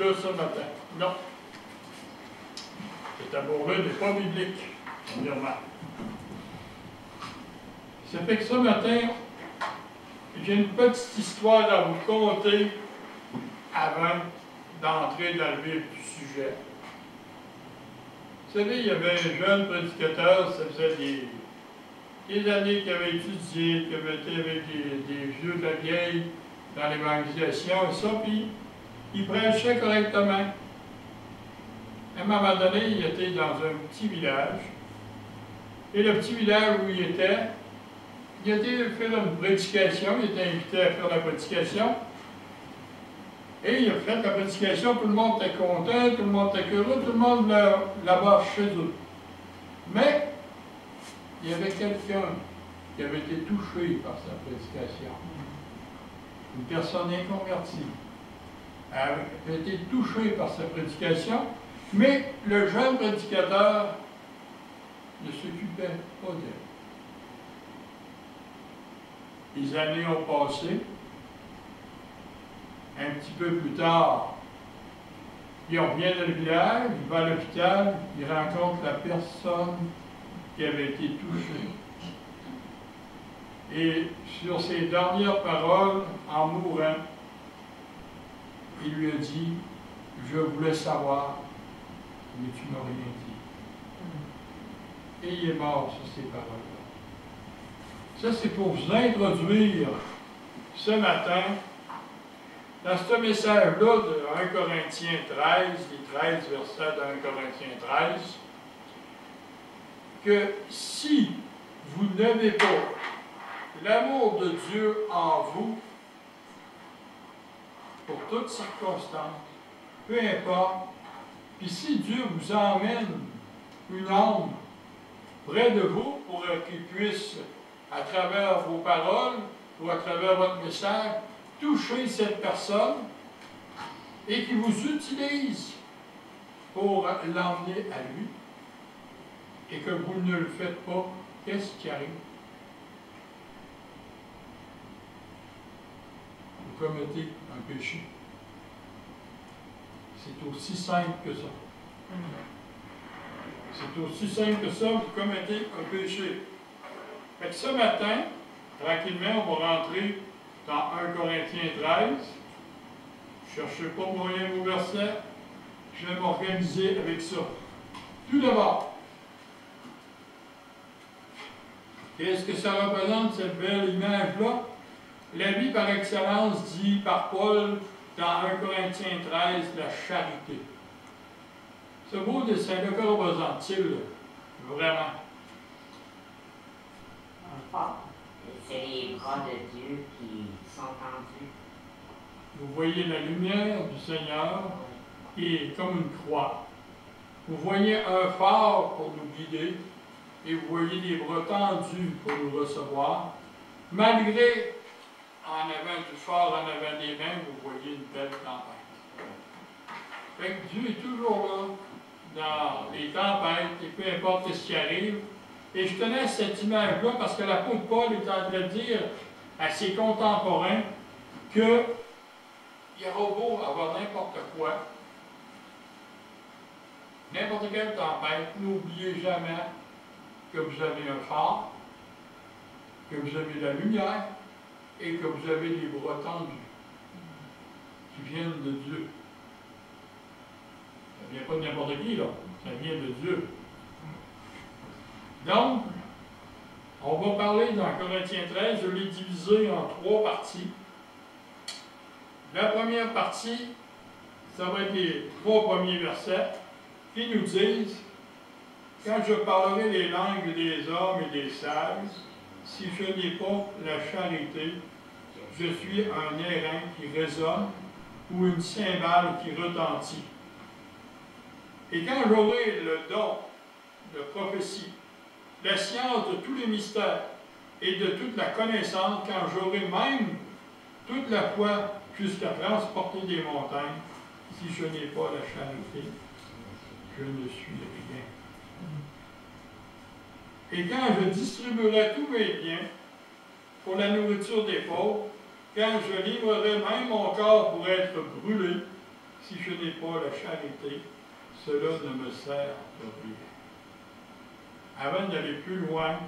là ce matin. Non. Cet amour-là n'est pas biblique, premièrement. Ça fait que ce matin, j'ai une petite histoire à vous conter avant d'entrer dans le vif du sujet. Vous savez, il y avait un jeune prédicateur, ça faisait des années qu'il avait étudié, qu'il avait été avec des vieux de la vieille dans l'évangélisation et ça, puis il prêchait correctement. À un moment donné, il était dans un petit village, et le petit village où il était faire une prédication, il était invité à faire la prédication, et il a fait la prédication, tout le monde était content, tout le monde était heureux, tout le monde là-bas chez eux. Mais, il y avait quelqu'un qui avait été touché par sa prédication. Une personne inconvertie avait été touchée par sa prédication, mais le jeune prédicateur ne s'occupait pas d'elle. Les années ont passé. Un petit peu plus tard, il revient dans le village, il va à l'hôpital, il rencontre la personne qui avait été touchée. Et sur ses dernières paroles, en mourant, il lui a dit, « Je voulais savoir, mais tu m'as rien dit. » Et il est mort sur ces paroles-là. Ça, c'est pour vous introduire ce matin dans ce message-là de 1 Corinthiens 13, les 13 versets de 1 Corinthiens 13, que si vous n'avez pas l'amour de Dieu en vous, pour toutes circonstances, peu importe, puis si Dieu vous emmène une âme près de vous pour qu'il puisse, à travers vos paroles ou à travers votre message, toucher cette personne et qu'il vous utilise pour l'emmener à lui et que vous ne le faites pas, qu'est-ce qui arrive? Vous commettez un péché. C'est aussi simple que ça. C'est aussi simple que ça, vous commettez un péché. Fait que ce matin, tranquillement, on va rentrer dans 1 Corinthiens 13. Je ne cherche pas moyen au verset. Je vais m'organiser avec ça. Tout d'abord, qu'est-ce que ça représente, cette belle image-là? La vie par excellence dit par Paul dans 1 Corinthiens 13, la charité. Ce beau dessin-là, que représente-t-il vraiment? C'est les bras de Dieu qui sont tendus. Vous voyez la lumière du Seigneur qui est comme une croix. Vous voyez un phare pour nous guider et vous voyez des bras tendus pour nous recevoir. Malgré en avant du phare, en avant des mains, vous voyez une belle tempête. Fait que Dieu est toujours là dans les tempêtes et peu importe ce qui arrive. Et je tenais cette image-là parce que l'apôtre Paul est en train de dire à ses contemporains qu'il y aura beau avoir n'importe quoi, n'importe quelle tempête, n'oubliez jamais que vous avez un phare, que vous avez la lumière et que vous avez les bras tendus qui viennent de Dieu. Ça ne vient pas de n'importe qui, là. Ça vient de Dieu. Donc, on va parler dans Corinthiens 13, je l'ai divisé en 3 parties. La première partie, ça va être les 3 premiers versets qui nous disent « Quand je parlerai les langues des hommes et des sages, si je n'ai pas la charité, je suis un airain qui résonne ou une cymbale qui retentit. Et quand j'aurai le don de prophétie, la science de tous les mystères et de toute la connaissance, quand j'aurai même toute la foi jusqu'à transporter des montagnes, si je n'ai pas la charité, je ne suis rien. Et quand je distribuerai tous mes biens pour la nourriture des pauvres, quand je livrerai même mon corps pour être brûlé, si je n'ai pas la charité, cela ne me sert de rien. Avant d'aller plus loin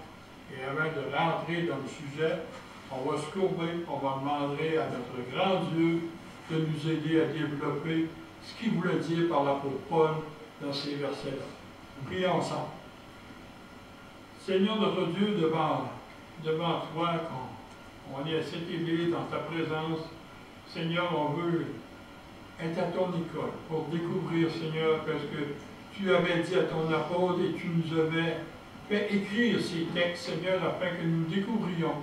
et avant de rentrer dans le sujet, on va se courber, on va demander à notre grand Dieu de nous aider à développer ce qu'il voulait dire par l'apôtre Paul dans ces versets-là. Prions ensemble. Seigneur notre Dieu, devant toi, on est à cette église, dans ta présence. Seigneur, on veut être à ton école pour découvrir, Seigneur, parce que tu avais dit à ton apôtre et tu nous avais fait écrire ces textes, Seigneur, afin que nous découvrions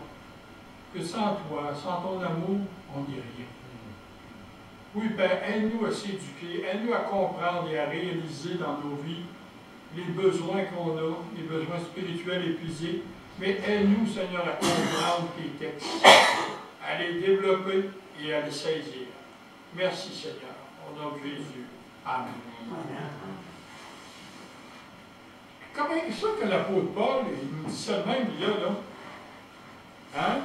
que sans toi, sans ton amour, on n'est rien. Oui, Père, aide-nous à s'éduquer, aide-nous à comprendre et à réaliser dans nos vies les besoins qu'on a, les besoins spirituels épuisés, mais aide-nous, Seigneur, à comprendre tes textes, à les développer et à les saisir. Merci, Seigneur, au nom de Jésus. Amen. Comment est ça que l'apôtre Paul, il nous dit ça de même, là? Hein?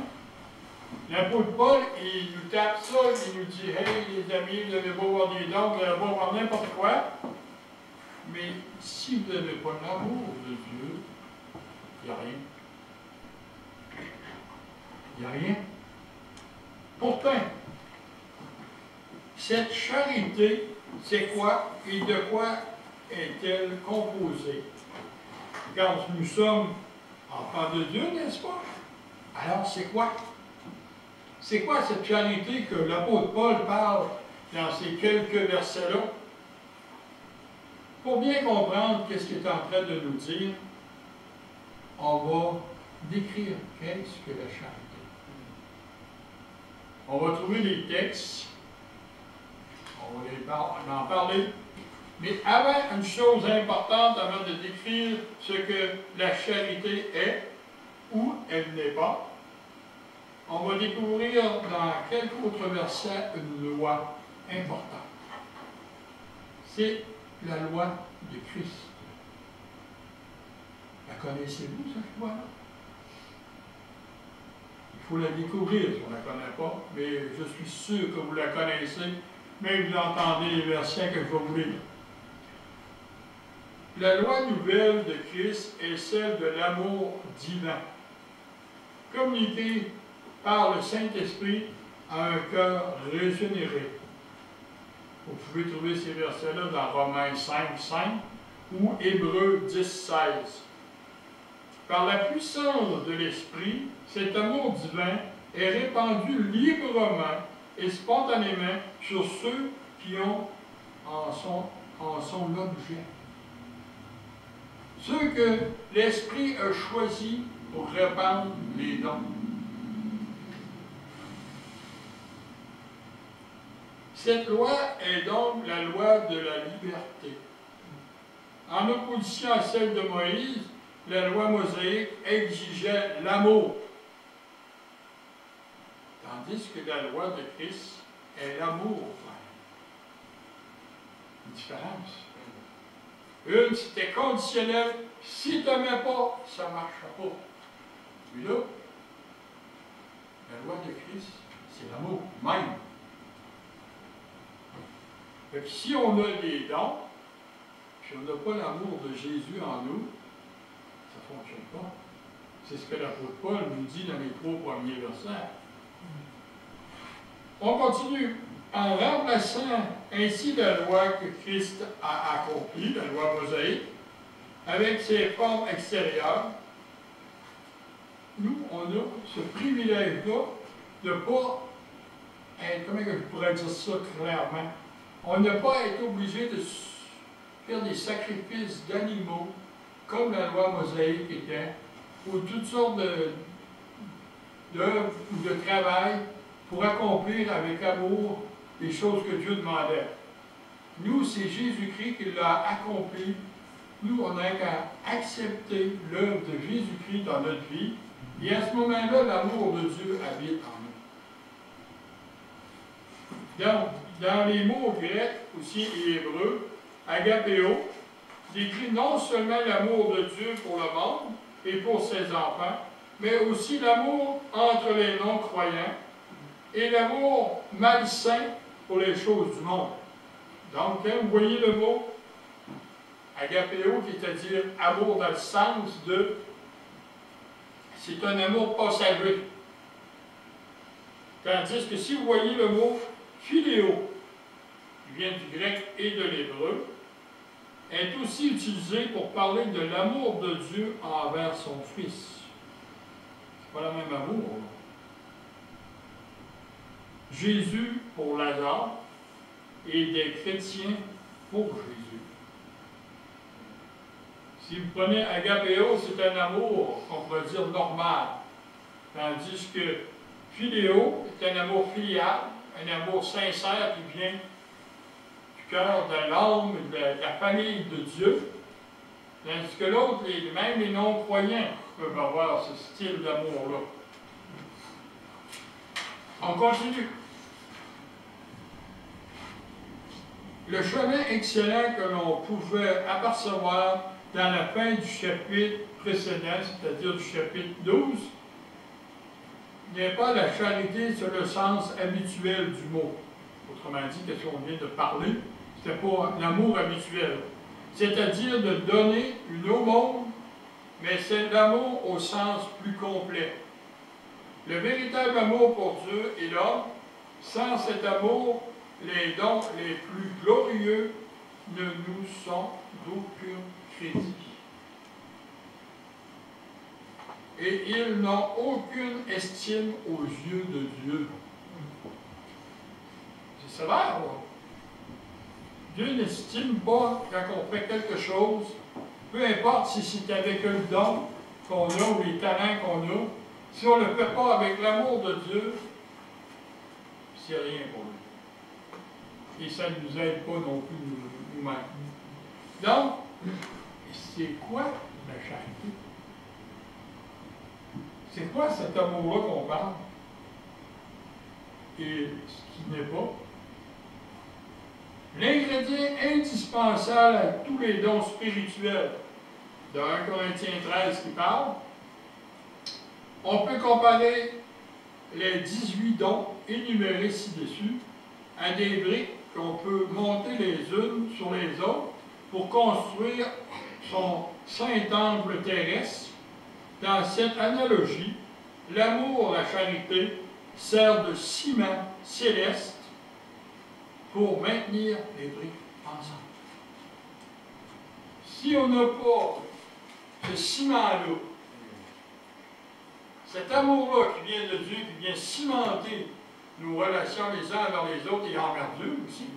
L'apôtre Paul, il nous tape ça, il nous dit, hey, les amis, vous n'avez pas voir des dons, vous n'avez pas voir n'importe quoi. Mais si vous n'avez pas l'amour de Dieu, il n'y a rien. Il n'y a rien. Pourtant, cette charité, c'est quoi et de quoi est-elle composée? Quand nous sommes enfants de Dieu, n'est-ce pas? Alors, c'est quoi? C'est quoi cette charité que l'apôtre Paul parle dans ces quelques versets-là? Pour bien comprendre ce qu'il est en train de nous dire, on va décrire qu'est-ce que la charité. On va trouver les textes, on va en parler, mais avant, une chose importante, avant de décrire ce que la charité est, ou elle n'est pas, on va découvrir dans quelques autres versets une loi importante. C'est la loi de Christ. La connaissez-vous, cette loi-là? Il faut la découvrir si on ne la connaît pas, mais je suis sûr que vous la connaissez, même vous entendez les versets que je vais vous lire. La loi nouvelle de Christ est celle de l'amour divin, communiqué par le Saint-Esprit à un cœur régénéré. Vous pouvez trouver ces versets-là dans Romains 5, 5 ou Hébreux 10, 16. Par la puissance de l'Esprit, cet amour divin est répandu librement et spontanément sur ceux qui en sont l'objet. Ceux que l'Esprit a choisis pour répandre les dons. Cette loi est donc la loi de la liberté. En opposition à celle de Moïse, la loi mosaïque exigeait l'amour. Tandis que la loi de Christ est l'amour. Une différence. Une, c'était conditionnel. Si tu n'aimais pas, ça ne marchera pas. Puis là, la loi de Christ, c'est l'amour même. Fait que si on a des dons, puis on n'a pas l'amour de Jésus en nous, ça ne fonctionne pas. C'est ce que l'apôtre Paul nous dit dans les 3 premiers versets. On continue. En remplaçant ainsi la loi que Christ a accomplie, la loi mosaïque, avec ses formes extérieures, nous, on a ce privilège-là de ne pas être, comment je pourrais dire ça clairement, on n'a pas à être obligé de faire des sacrifices d'animaux, comme la loi mosaïque était, ou toutes sortes d'œuvres ou de travail pour accomplir avec amour les choses que Dieu demandait. Nous, c'est Jésus-Christ qui l'a accompli. Nous, on n'a qu'à accepter l'œuvre de Jésus-Christ dans notre vie. Et à ce moment-là, l'amour de Dieu habite en nous. Donc, dans les mots grecs aussi et hébreux, agapéo décrit non seulement l'amour de Dieu pour le monde et pour ses enfants, mais aussi l'amour entre les non-croyants et l'amour malsain pour les choses du monde. Donc, quand vous voyez le mot agapéo, qui est à dire amour dans le sens de, c'est un amour passager. Tandis que si vous voyez le mot philéo, qui vient du grec et de l'hébreu, est aussi utilisé pour parler de l'amour de Dieu envers son Fils. C'est pas le même amour. Là. Jésus pour Lazare et des chrétiens pour Jésus. Si vous prenez agapéo, c'est un amour, on pourrait dire, normal. Tandis que philéo est un amour filial, un amour sincère qui vient du cœur, de l'âme, de la famille de Dieu. Tandis que l'autre, même les non-croyants peuvent avoir ce style d'amour-là. On continue. Le chemin excellent que l'on pouvait apercevoir dans la fin du chapitre précédent, c'est-à-dire du chapitre 12, n'est pas la charité sur le sens habituel du mot. Autrement dit, qu'est-ce qu'on vient de parler, ce n'était pas l'amour habituel. C'est-à-dire de donner une aumône, mais c'est l'amour au sens plus complet. Le véritable amour pour Dieu et l'homme, sans cet amour, les dons les plus glorieux ne nous sont d'aucun crédit. Et ils n'ont aucune estime aux yeux de Dieu. C'est sévère, là. Dieu n'estime pas quand on fait quelque chose, peu importe si c'est avec un don qu'on a ou les talents qu'on a, si on ne le fait pas avec l'amour de Dieu, c'est rien pour lui. Et ça ne nous aide pas non plus nous-mêmes. Donc, c'est quoi la charité? C'est quoi cet amour-là qu'on parle? Et ce qui n'est pas? L'ingrédient indispensable à tous les dons spirituels de 1 Corinthiens 13 qui parle, on peut comparer les 18 dons énumérés ci-dessus à des briques qu'on peut monter les unes sur les autres pour construire son saint temple terrestre. Dans cette analogie, l'amour, la charité, sert de ciment céleste pour maintenir les briques ensemble. Si on n'a pas ce ciment-là, cet amour-là qui vient de Dieu, qui vient cimenter nos relations les uns envers les autres et envers Dieu aussi.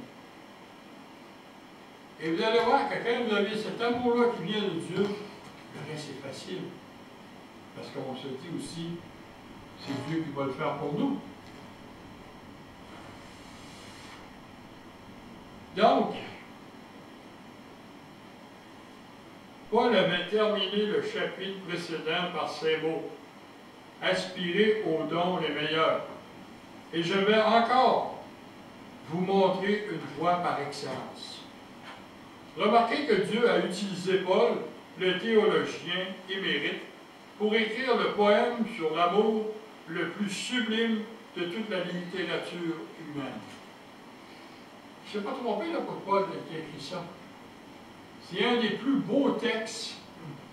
Et vous allez voir que quand vous avez cet amour-là qui vient de Dieu, le reste est facile. Parce qu'on se dit aussi, c'est Dieu qui va le faire pour nous. Donc, Paul avait terminé le chapitre précédent par ces mots. Aspirez aux dons les meilleurs. Et je vais encore vous montrer une voie par excellence. Remarquez que Dieu a utilisé Paul, le théologien émérite, pour écrire le poème sur l'amour le plus sublime de toute la littérature humaine. Je ne sais pas tromper l'apôtre Paul qui a écrit ça. C'est un des plus beaux textes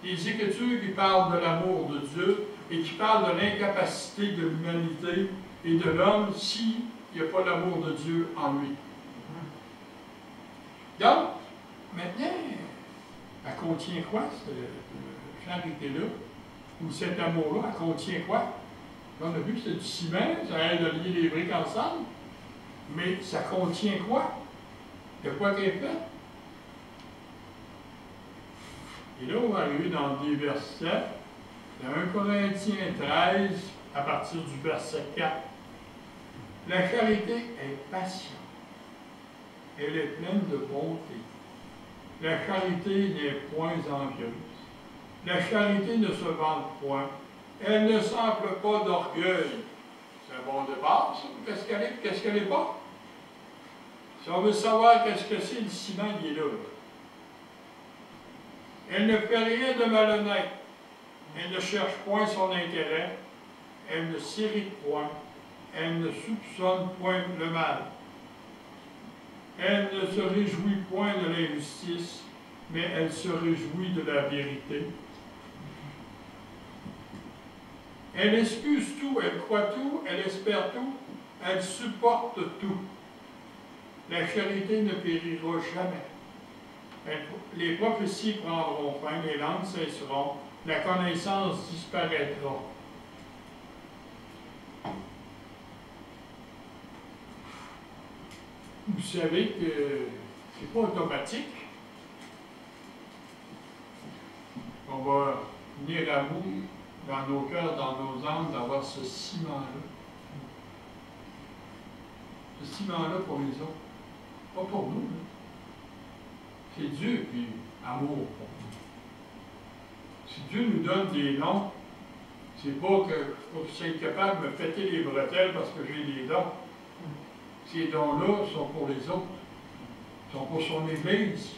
des Écritures qui parlent de l'amour de Dieu et qui parlent de l'incapacité de l'humanité et de l'homme s'il n'y a pas l'amour de Dieu en lui. Donc, maintenant, elle contient quoi, cette charité-là? Ou cet amour-là, elle contient quoi? On a vu que c'est du ciment, ça aide à lier les briques ensemble. Mais ça contient quoi? De quoi qu'elle est faite? Et là, on va arriver dans des versets de 1 Corinthiens 13, à partir du verset 4. La charité est patiente. Elle est pleine de bonté. La charité n'est point envieuse. La charité ne se vante point. Elle ne s'enfle pas d'orgueil. C'est un bon départ, ça. Qu'est-ce qu'elle n'est pas? Si on veut savoir qu'est-ce que c'est, le ciment, il est là. Elle ne fait rien de malhonnête. Elle ne cherche point son intérêt. Elle ne s'irrite point. Elle ne soupçonne point le mal. Elle ne se réjouit point de l'injustice, mais elle se réjouit de la vérité. Elle excuse tout, elle croit tout, elle espère tout, elle supporte tout. La charité ne périra jamais. Les prophéties prendront fin, les langues cesseront, la connaissance disparaîtra. Vous savez que c'est pas automatique. On va venir à bout dans nos cœurs, dans nos âmes, d'avoir ce ciment-là. Ce ciment-là pour les autres. Pas pour nous. C'est Dieu qui est amour pour nous. Si Dieu nous donne des dons, c'est pas que je sois capable de me péter les bretelles parce que j'ai des dons. Ces dons-là sont pour les autres. Ils sont pour son Église.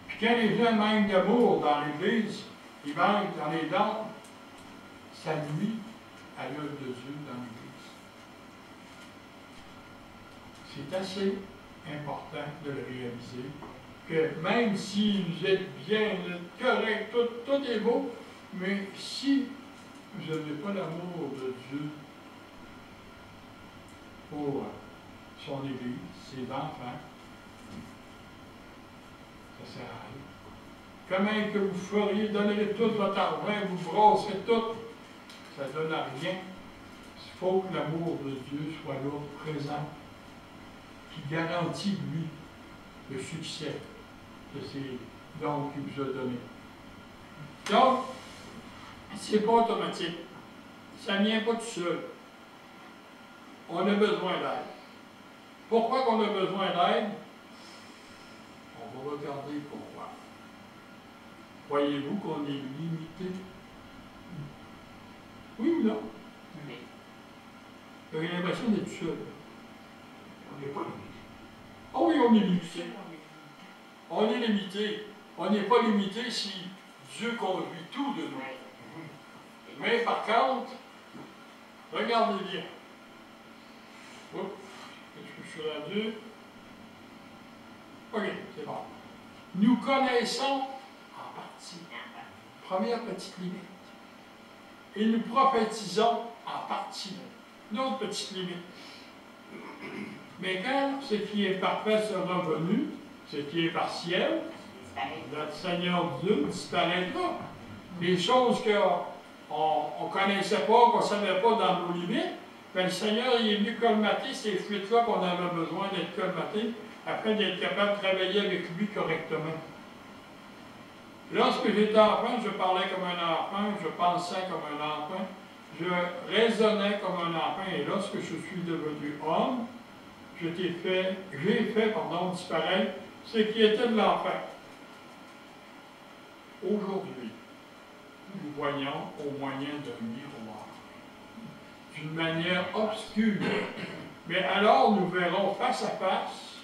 Puis quand les gens manquent d'amour dans l'Église, ils manquent dans les dons, ça nuit à l'œuvre de Dieu dans l'Église. C'est assez important de le réaliser, que même si vous êtes bien, vous êtes correct, tout est beau, mais si vous n'avez pas l'amour de Dieu pour son Église, ses enfants, ça sert à rien. Comment que vous feriez, donnerez tout votre argent, vous brasserez tout, ça ne donne à rien. Il faut que l'amour de Dieu soit là, présent, qui garantit, lui, le succès de ces dons qu'il vous a donnés. Donc, c'est pas automatique. Ça ne vient pas tout seul. On a besoin d'aide. Pourquoi qu'on a besoin d'aide? On va regarder pourquoi. Croyez-vous qu'on est limité? Oui ou non? Oui. J'ai l'impression d'être seul. On n'est pas limité. Oh oui, on est limité. On est limité. On n'est pas limité si Dieu conduit tout de nous. Mais par contre, regardez bien. Oups, est-ce que je suis rendu? OK, c'est bon. Nous connaissons en partie. Première petite limite. Et nous prophétisons en partie. Notre petite limite. Mais quand ce qui est parfait sera venu, ce qui est partiel, notre Seigneur Dieu disparaîtra. Les choses qu'on ne connaissait pas, qu'on ne savait pas dans nos limites, bien, le Seigneur il est venu colmater ces fuites-là qu'on avait besoin d'être colmatées afin d'être capable de travailler avec lui correctement. Lorsque j'étais enfant, je parlais comme un enfant, je pensais comme un enfant, je raisonnais comme un enfant, et lorsque je suis devenu homme, j'ai fait disparaître ce qui était de l'enfant. Aujourd'hui, nous voyons au moyen d'un miroir, d'une manière obscure. Mais alors nous verrons face à face.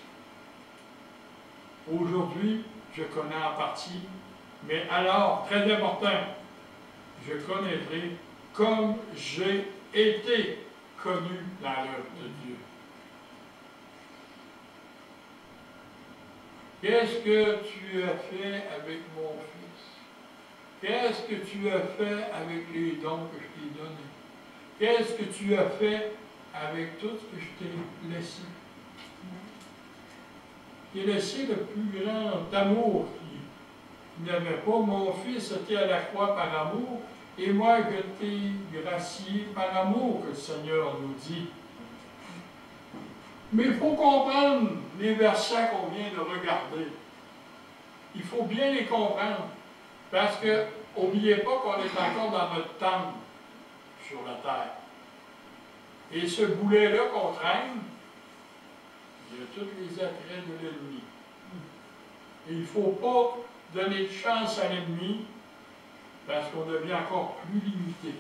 Aujourd'hui, je connais en partie, mais alors, très important, je connaîtrai comme j'ai été connu dans l'œuvre de Dieu. Qu'est-ce que tu as fait avec mon fils? Qu'est-ce que tu as fait avec les dons que je t'ai donnés? Qu'est-ce que tu as fait avec tout ce que je t'ai laissé? Je t'ai laissé le plus grand amour qu'il n'avait pas. Mon fils était à la croix par amour, et moi je t'ai gracié par amour, que le Seigneur nous dit. Mais il faut comprendre les versets qu'on vient de regarder. Il faut bien les comprendre. Parce que, n'oubliez pas qu'on est encore dans notre temple sur la terre. Et ce boulet-là qu'on traîne, il y a tous les attraits de l'ennemi. Et il ne faut pas donner de chance à l'ennemi parce qu'on devient encore plus limité.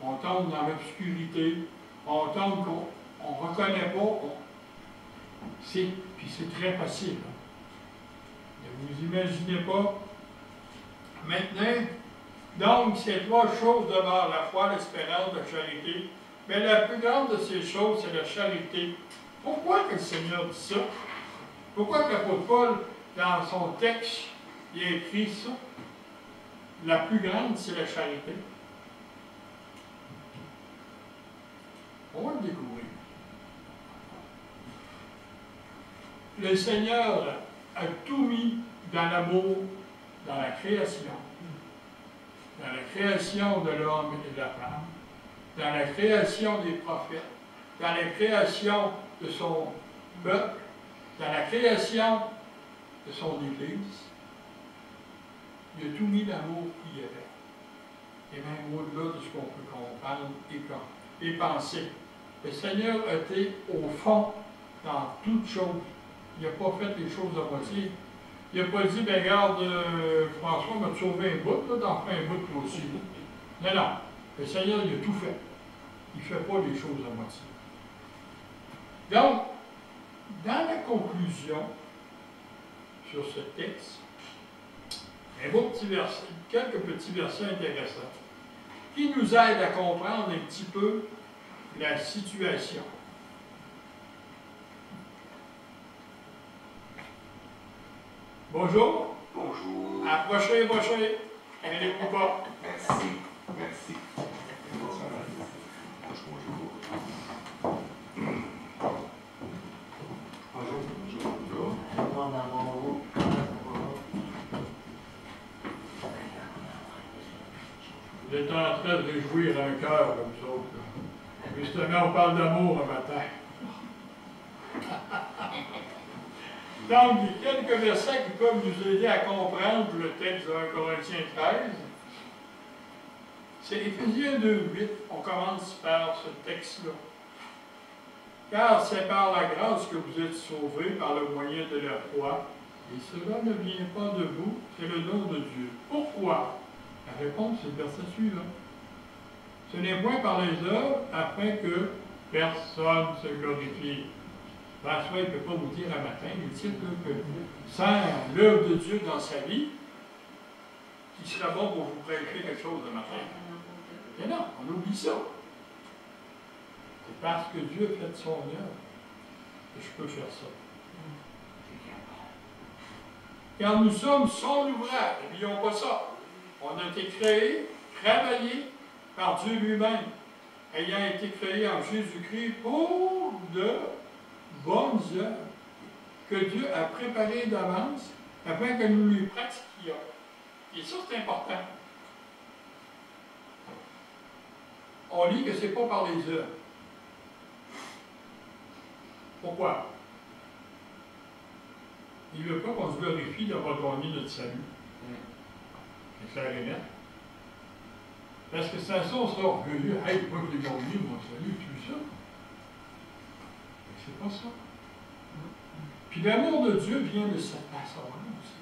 On tombe dans l'obscurité, on tombe qu'on ne reconnaît pas. Puis c'est très facile. Ne vous imaginez pas. Maintenant, donc, ces trois choses demeurent: la foi, l'espérance, la charité. Mais la plus grande de ces choses, c'est la charité. Pourquoi que le Seigneur dit ça? Pourquoi que l'apôtre Paul, dans son texte, il a écrit ça? La plus grande, c'est la charité. On va le découvrir. Le Seigneur a tout mis dans l'amour, dans la création. Dans la création de l'homme et de la femme. Dans la création des prophètes. Dans la création de son peuple. Dans la création de son Église. Il a tout mis l'amour qu'il y avait. Et même au-delà de ce qu'on peut comprendre et penser. Le Seigneur a été au fond dans toutes choses. Il n'a pas fait les choses à moitié. Il n'a pas dit, ben regarde, François m'a sauvé un bout, là, t'en fais un bout toi aussi. Non, non. Le Seigneur, il a tout fait. Il ne fait pas les choses à moitié. Donc, dans la conclusion sur ce texte, un beau petit verset, quelques petits versets intéressants, qui nous aident à comprendre un petit peu la situation. Bonjour. Bonjour. Approchez. Allez-vous pas. Merci. Merci. Vous êtes en train de réjouir un cœur comme vous autres. Justement, on parle d'amour un matin. Donc, il y a quelques versets qui peuvent nous aider à comprendre le texte de 1 Corinthiens 13. C'est Éphésiens 2:8. On commence par ce texte-là. Car c'est par la grâce que vous êtes sauvés par le moyen de la foi, et cela ne vient pas de vous, c'est le don de Dieu. Pourquoi? La réponse, c'est le verset suivant. Ce n'est point par les œuvres, afin que personne se glorifie. François, il ne peut pas vous dire un matin, il dit que sans l'œuvre de Dieu dans sa vie, il sera bon pour vous prêcher quelque chose le matin. Mais non, on oublie ça. C'est parce que Dieu a fait son œuvre que je peux faire ça. Car nous sommes son ouvrage, n'oublions pas ça. On a été créés, travaillés par Dieu lui-même, ayant été créés en Jésus-Christ pour de bonnes œuvres que Dieu a préparées d'avance afin que nous les pratiquions. Et ça, c'est important. On lit que ce n'est pas par les œuvres. Pourquoi? Il ne veut pas qu'on se glorifie d'avoir gagné notre salut. C'est clair et net. Parce que sans ça, on sera orgueilleux. Hey, moi, je l'ai gagné, mon salut, tout ça. Mais c'est pas ça. Puis l'amour de Dieu vient de cette façon-là aussi.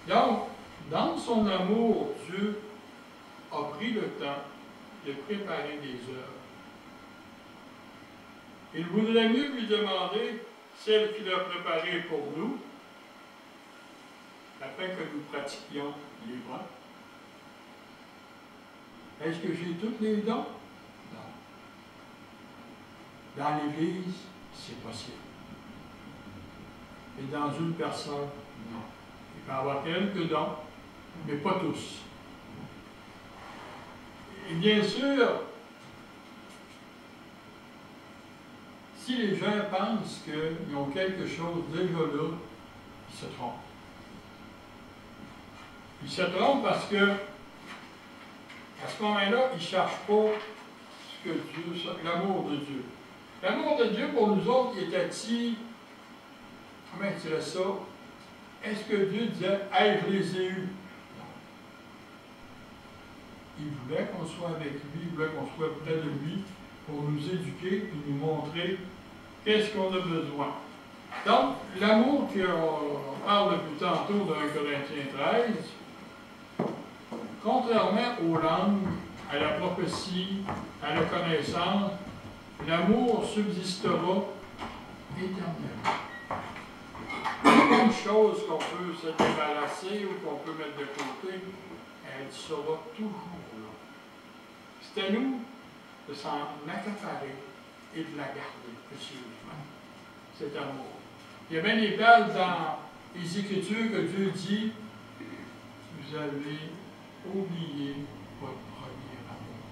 Donc, dans son amour, Dieu a pris le temps de préparer des œuvres. Il voudrait mieux lui demander celle qu'il a préparée pour nous, afin que nous pratiquions les bons. Est-ce que j'ai tous les dons? Non. Dans l'Église, c'est possible. Et dans une personne, non. Il peut y avoir quelques dons, mais pas tous. Et bien sûr, si les gens pensent qu'ils ont quelque chose déjà là, ils se trompent. Ils se trompent parce que, à ce moment-là, ils ne cherchent pas ce que Dieu, l'amour de Dieu. L'amour de Dieu, pour nous autres, il était-il, comment il dirait ça? Est-ce que Dieu disait, hey, je les ai eus? Non. Il voulait qu'on soit avec lui, il voulait qu'on soit près de lui pour nous éduquer et nous montrer qu'est-ce qu'on a besoin. Donc, l'amour qu'on parle depuis tantôt dans 1 Corinthiens 13, contrairement aux langues, à la prophétie, à la connaissance, l'amour subsistera éternellement. Une chose qu'on peut se débarrasser ou qu'on peut mettre de côté, elle sera toujours là. C'est à nous de s'en accaparer et de la garder précieusement, cet amour. Il y a bien des places dans les Écritures que Dieu dit, vous avez oublié votre premier amour.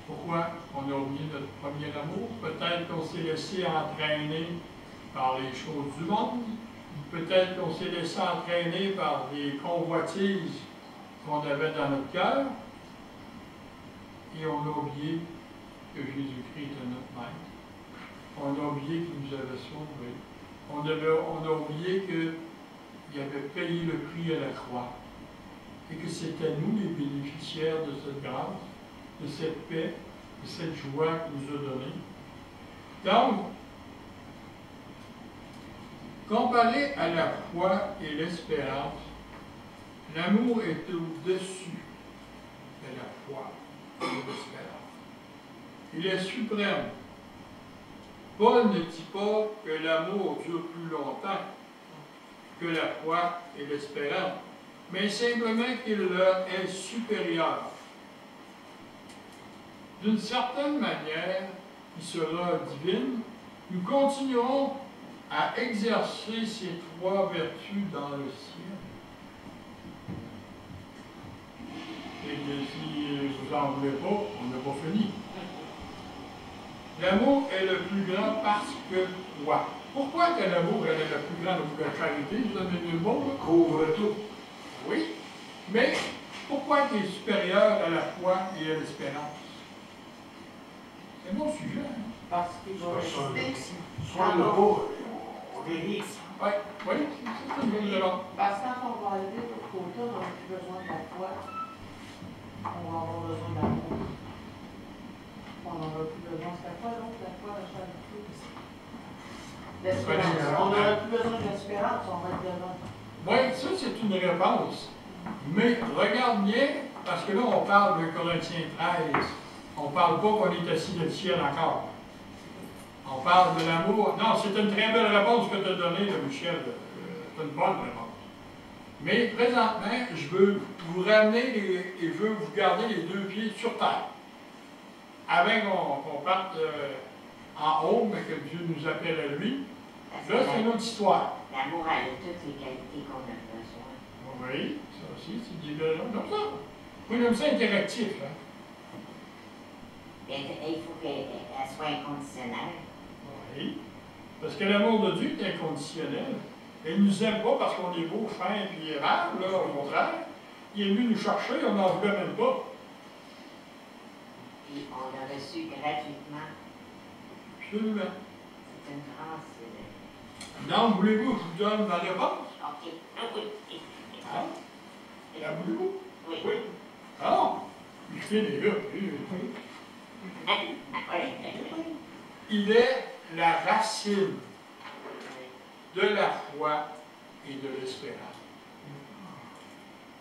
Pourquoi on a oublié notre premier amour? Peut-être qu'on s'est laissé entraîner par les choses du monde. Peut-être qu'on s'est laissé entraîner par des convoitises qu'on avait dans notre cœur. Et on a oublié que Jésus-Christ était notre maître. On a oublié qu'il nous avait sauvés. On a oublié qu'il avait payé le prix à la croix. Et que c'était nous les bénéficiaires de cette grâce, de cette paix, de cette joie qu'il nous a donnée. Donc, comparé à la foi et l'espérance, l'amour est au-dessus de la foi et de l'espérance. Il est suprême. Paul ne dit pas que l'amour dure plus longtemps que la foi et l'espérance, mais simplement qu'il leur est supérieur. D'une certaine manière, qui sera divine, nous continuerons à exercer ces trois vertus dans le ciel. Et si vous n'en voulez pas, on n'a pas fini. L'amour est le plus grand parce que quoi? Pourquoi que l'amour est le plus grand? Donc la charité, vous avez mieux le mot, couvre tout. Oui, mais pourquoi il est supérieur à la foi et à l'espérance? C'est un bon sujet. Hein? Parce qu'il va rester. Soit le beau, on guérit. Oui, c'est une bonne raison. Parce que quand on va aller de l'autre côté, on n'aura plus besoin de la foi. On va avoir besoin d'amour. On n'aura plus besoin de la foi, donc la foi, la charité. L'espérance. On n'aura plus besoin de l'espérance, on va être devant. Oui, ça c'est une réponse. Mais regarde bien, parce que là on parle de Corinthiens 13. On ne parle pas qu'on est assis dans le ciel encore. On parle de l'amour. Non, c'est une très belle réponse que tu as donnée, Michel. C'est une bonne réponse. Mais présentement, je veux vous ramener et je veux vous garder les deux pieds sur terre. Avant qu'on parte en haut, mais que Dieu nous appelle à lui. Là, c'est une autre histoire. L'amour a toutes les qualités qu'on a besoin. Oui, ça aussi, c'est des belles choses comme ça. Moi, j'aime ça interactif. Hein? Il faut qu'elle soit inconditionnelle. Oui. Parce que l'amour de Dieu est inconditionnel. Il ne nous aime pas parce qu'on est beau, fin et aimable, là, au contraire. Il est venu nous chercher, on n'en voulait même pas. Puis on l'a reçu gratuitement. Absolument. C'est une grâce. Donc, voulez-vous que je vous donne ma réponse? OK. Ah oui. Hein? La voulez-vous? Oui. Oui. Alors, je fais les gars. Il est la racine de la foi et de l'espérance.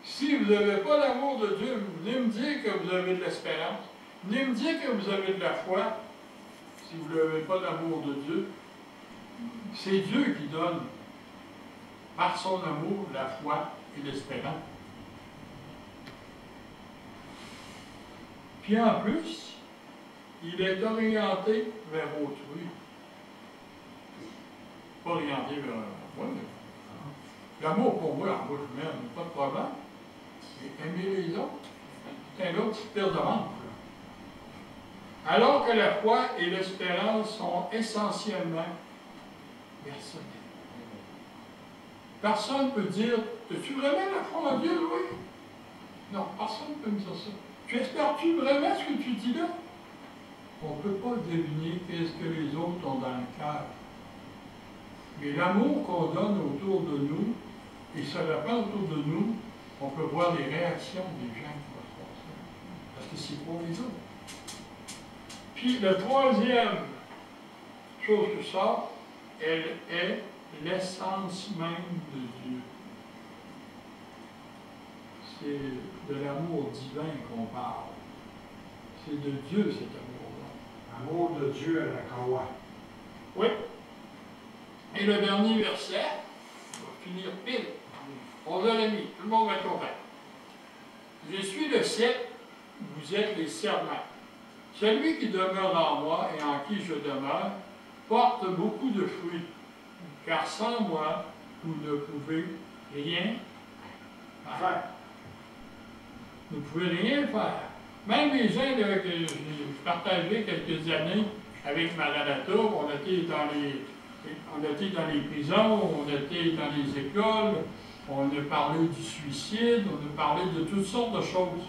Si vous n'avez pas l'amour de Dieu, venez me dire que vous avez de l'espérance. Venez me dire que vous avez de la foi. Si vous n'avez pas l'amour de Dieu, c'est Dieu qui donne, par son amour, la foi et l'espérance. Puis en plus, il est orienté vers autrui. Pas orienté vers moi, mais l'amour pour moi, en bouche humaine, pas de problème. Et aimer les autres, c'est un autre petit pire de manque. Alors que la foi et l'espérance sont essentiellement personnelles. Personne ne peut dire, as-tu vraiment la foi en Dieu, oui? Non, personne ne peut me dire ça. Tu espères-tu vraiment ce que tu dis là? On ne peut pas deviner qu'est-ce que les autres ont dans le cœur. Mais l'amour qu'on donne autour de nous, et se répand autour de nous, on peut voir les réactions des gens qui vont se passer. Parce que c'est pour les autres. Puis la troisième chose que ça, elle est l'essence même de Dieu. C'est de l'amour divin qu'on parle. C'est de Dieu cet amour-là. L'amour de Dieu à la croix. Oui. Et le dernier verset, on va finir pile. 11h30, tout le monde va être content. Je suis le cep, vous êtes les serments. Celui qui demeure en moi et en qui je demeure porte beaucoup de fruits, car sans moi, vous ne pouvez rien faire. Vous ne pouvez rien faire. Même les gens là, que j'ai partagé quelques années avec Mme Latour, on était dans les prisons, on était dans les écoles, on a parlé du suicide, on a parlé de toutes sortes de choses.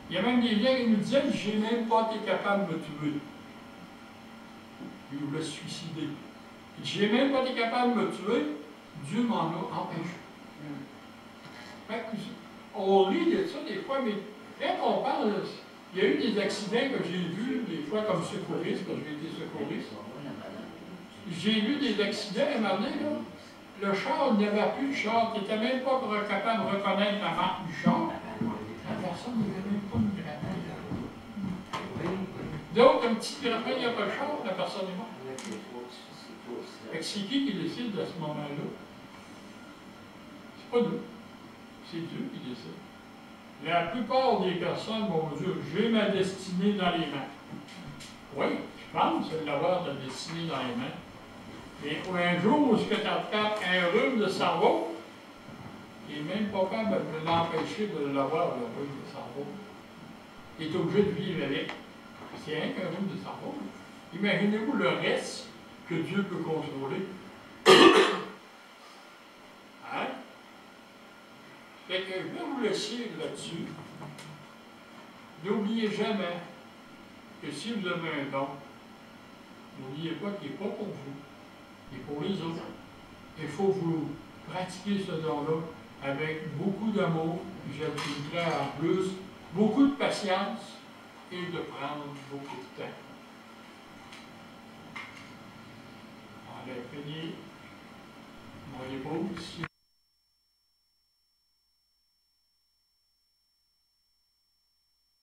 Il y a même des gens qui nous disaient « j'ai même pas été capable de me tuer ». Ils voulaient se suicider. « J'ai même pas été capable de me tuer, Dieu m'en a empêché. » On lit de ça des fois, mais quand on parle, il y a eu des accidents que j'ai vus, des fois comme secouriste, quand j'ai été secouriste. J'ai vu des accidents à un moment donné, là. Le char, il n'y avait plus de char, tu n'étais même pas capable de reconnaître la marque du char. La personne n'avait même pas une grappin. Donc, un petit grappin, il n'y a pas de char, la personne est morte. C'est qui décide à ce moment-là? C'est pas nous. C'est Dieu qui décide. La plupart des personnes vont dire « j'ai ma destinée dans les mains ». Oui, je pense l'avoir ta destinée dans les mains. Mais un jour où tu attrapes un rhume de cerveau, il n'est même pas capable de l'empêcher de l'avoir, le rhume de cerveau. Il est obligé de vivre avec. C'est rien qu'un rhume de cerveau. Imaginez-vous le reste que Dieu peut contrôler. Hein? Fait que je vais vous laisser là-dessus. N'oubliez jamais que si vous avez un don, n'oubliez pas qu'il n'est pas pour vous, il est pour les autres. Il faut vous pratiquer ce don-là avec beaucoup d'amour, j'ajouterais en plus, beaucoup de patience et de prendre beaucoup de temps. On a fini mon épouse.